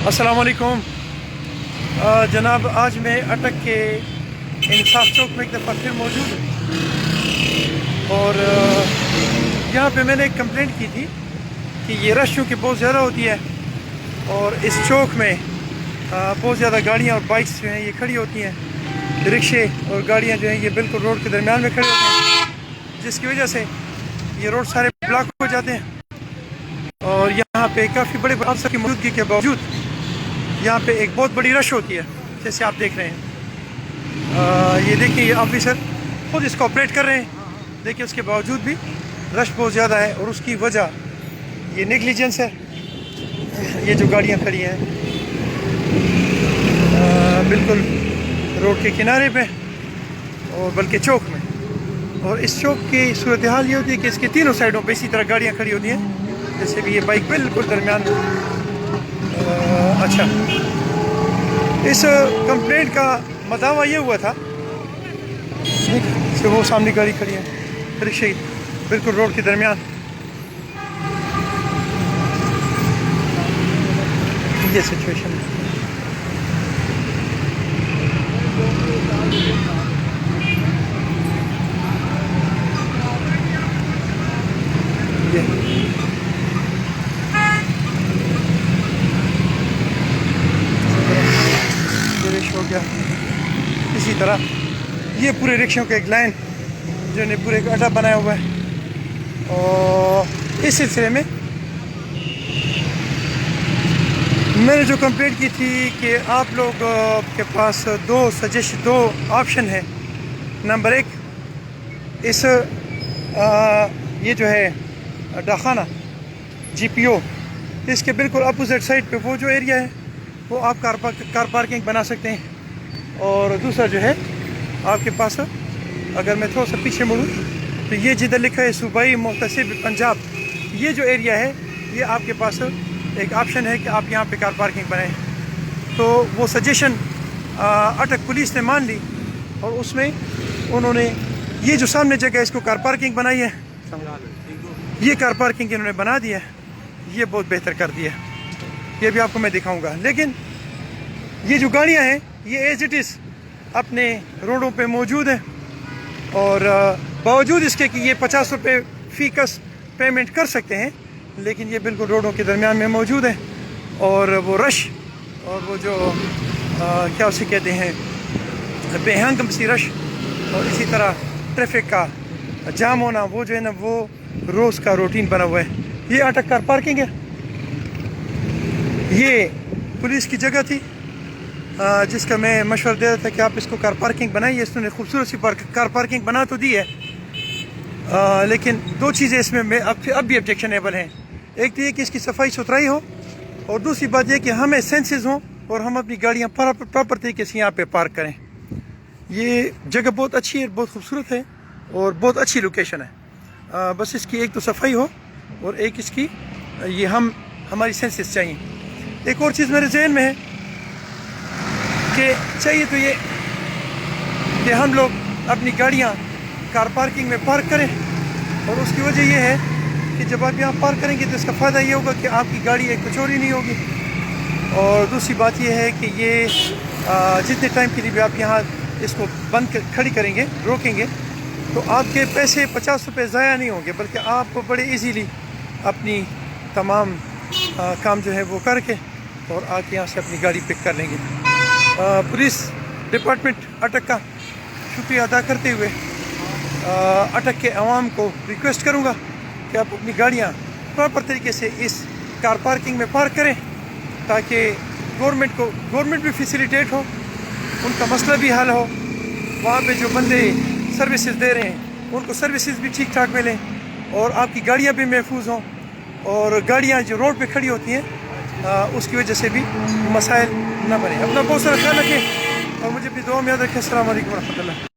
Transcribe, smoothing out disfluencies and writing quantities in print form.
अस्सलाम वालेकुम। जनाब, आज मैं अटक के इंसाफ चौक में एक दफ़ा फिर मौजूद हूँ और यहाँ पे मैंने एक कंप्लेंट की थी कि ये रश चूँकि बहुत ज़्यादा होती है और इस चौक में बहुत ज़्यादा गाड़ियाँ और बाइक्स जो हैं ये खड़ी होती हैं, रिक्शे और गाड़ियाँ जो हैं ये बिल्कुल रोड के दरमियान में खड़ी होती हैं, जिसकी वजह से ये रोड सारे ब्लॉक हो जाते हैं। और यहाँ पे काफ़ी बड़े अफसर की मौजूदगी के बावजूद यहाँ पे एक बहुत बड़ी रश होती है, जैसे आप देख रहे हैं। ये देखिए, ये ऑफिसर खुद इसको ऑपरेट कर रहे हैं, देखिए उसके बावजूद भी रश बहुत ज़्यादा है और उसकी वजह ये नेग्लिजेंस है। ये जो गाड़ियाँ खड़ी हैं बिल्कुल रोड के किनारे पे और बल्कि चौक में, और इस चौक की सूरत हाल ये होती है कि इसके तीनों साइडों पे इसी तरह गाड़ियाँ खड़ी होती हैं, जैसे कि ये बाइक बिल्कुल दरमियान। अच्छा, इस कंप्लेंट का मदावा ये हुआ था कि वो सामने गाड़ी खड़ी है, रिक्शे बिल्कुल रोड के दरमियान। ये सिचुएशन है। हो गया इसी तरह ये पूरे रिक्शों का एक लाइन जो ने पूरे एक अड्डा बनाया हुआ है। और इस सिलसिले में मैंने जो कंप्लेंट की थी कि आप लोग के पास दो ऑप्शन है। नंबर एक, इस ये जो है डाखाना GPO, इसके बिल्कुल अपोजिट साइड पे वो जो एरिया है वो आप कार पार्किंग बना सकते हैं। और दूसरा जो है आपके पास, अगर मैं थोड़ा सा पीछे मुड़ूँ तो ये जिधर लिखा है सूबाई मुख्तसिब पंजाब, ये जो एरिया है ये आपके पास एक ऑप्शन है कि आप यहाँ पे कार पार्किंग बनाएं। तो वो सजेशन अटक पुलिस ने मान ली और उसमें उन्होंने ये जो सामने जगह इसको कार पार्किंग बनाई है, ये कार पार्किंग इन्होंने बना दिया है, ये बहुत बेहतर कर दिया है। ये भी आपको मैं दिखाऊंगा। लेकिन ये जो गाड़ियां हैं ये एज इट इज़ अपने रोडों पे मौजूद हैं और बावजूद इसके कि ये 50 रुपये फ़ी कस पेमेंट कर सकते हैं, लेकिन ये बिल्कुल रोडों के दरमियान में मौजूद है। और वो रश और वो जो क्या उसे कहते हैं बेहंगम सी रश और इसी तरह ट्रैफिक का जाम होना, वो जो है ना वो रोज़ का रूटीन बना हुआ है। ये अटक कार पार्किंग है, ये पुलिस की जगह थी जिसका मैं मशवरा दे रहा था कि आप इसको कार पार्किंग बनाइए। इसने खूबसूरत सी कार पार्किंग बना तो दी है, लेकिन दो चीज़ें इसमें मैं अब भी ऑब्जेक्शनेबल हैं। एक तो ये कि इसकी सफाई सुथराई हो, और दूसरी बात यह कि हमें सेंसेस हों और हम अपनी गाड़ियाँ प्रॉपर तरीके से यहाँ पे पार्क करें। ये जगह बहुत अच्छी है, बहुत खूबसूरत है और बहुत अच्छी लोकेशन है। बस इसकी एक तो सफाई हो और एक इसकी ये हमारी सेंसेस चाहिए। एक और चीज़ मेरे जहन में है कि चाहिए तो ये कि हम लोग अपनी गाड़ियाँ कार पार्किंग में पार्क करें, और उसकी वजह यह है कि जब आप यहाँ पार्क करेंगे तो इसका फ़ायदा ये होगा कि आपकी गाड़ी एक तो चोरी नहीं होगी, और दूसरी बात यह है कि ये जितने टाइम के लिए भी आप यहाँ इसको खड़ी करेंगे, रोकेंगे, तो आपके पैसे 50 रुपये ज़ाया नहीं होंगे, बल्कि आप बड़े इजीली अपनी तमाम काम जो है वो करके और आके यहाँ से अपनी गाड़ी पिक कर लेंगे। पुलिस डिपार्टमेंट अटक का शुक्रिया अदा करते हुए अटक के अवाम को रिक्वेस्ट करूँगा कि आप अपनी गाड़ियाँ प्रॉपर तरीके से इस कार पार्किंग में पार्क करें, ताकि गवर्नमेंट भी फैसिलिटेट हो, उनका मसला भी हल हो, वहाँ पे जो बंदे सर्विसेज दे रहे हैं उनको सर्विसेज भी ठीक ठाक मिलें, और आपकी गाड़ियाँ भी महफूज हों, और गाड़ियाँ जो रोड पे खड़ी होती हैं उसकी वजह से भी मसाइल न बने। अपना बहुत सारा ख्याल रखें और मुझे अपनी दुआ में याद रखें। अस्सलाम वालेकुम व रहमतुल्लाह।